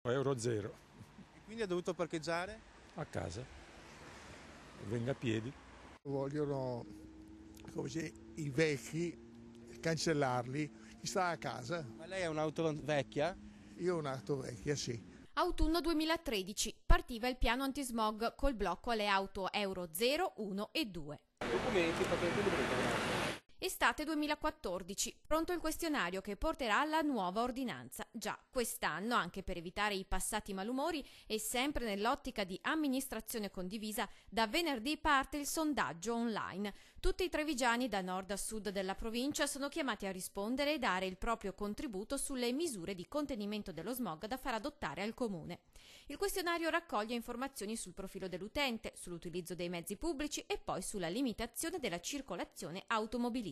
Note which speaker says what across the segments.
Speaker 1: Euro 0
Speaker 2: E quindi ha dovuto parcheggiare?
Speaker 1: a casa, venga a piedi.
Speaker 3: Vogliono così, i vecchi cancellarli, chi sta a casa.
Speaker 2: Ma lei ha un'auto vecchia?
Speaker 3: Io ho un'auto vecchia, sì.
Speaker 4: Autunno 2013. Partiva il piano antismog col blocco alle auto Euro 0, 1 e 2.
Speaker 2: Documenti, patente, documenti.
Speaker 4: Estate 2014. Pronto il questionario che porterà alla nuova ordinanza. Già quest'anno, anche per evitare i passati malumori e sempre nell'ottica di amministrazione condivisa, da venerdì parte il sondaggio online. Tutti i trevigiani da nord a sud della provincia sono chiamati a rispondere e dare il proprio contributo sulle misure di contenimento dello smog da far adottare al comune. Il questionario raccoglie informazioni sul profilo dell'utente, sull'utilizzo dei mezzi pubblici e poi sulla limitazione della circolazione automobilistica.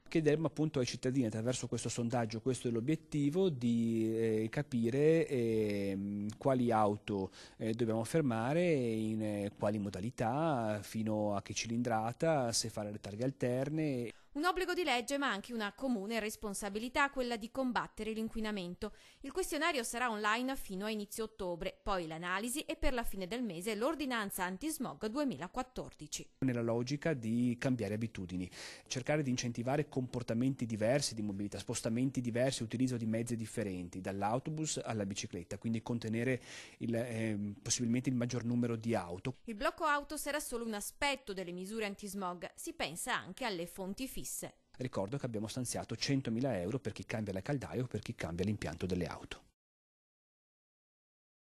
Speaker 5: Chiederemo appunto ai cittadini attraverso questo sondaggio, questo è l'obiettivo, di capire quali auto dobbiamo fermare, in quali modalità, fino a che cilindrata, se fare le targhe alterne.
Speaker 4: Un obbligo di legge ma anche una comune responsabilità, quella di combattere l'inquinamento. Il questionario sarà online fino a inizio ottobre, poi l'analisi e per la fine del mese l'ordinanza antismog 2014.
Speaker 5: Nella logica di cambiare abitudini, cercare di incentivare comportamenti diversi di mobilità, spostamenti diversi, utilizzo di mezzi differenti, dall'autobus alla bicicletta, quindi contenere possibilmente il maggior numero di auto.
Speaker 4: Il blocco auto sarà solo un aspetto delle misure antismog, si pensa anche alle fonti fisse.
Speaker 5: Ricordo che abbiamo stanziato 100.000 euro per chi cambia la caldaia o per chi cambia l'impianto delle auto.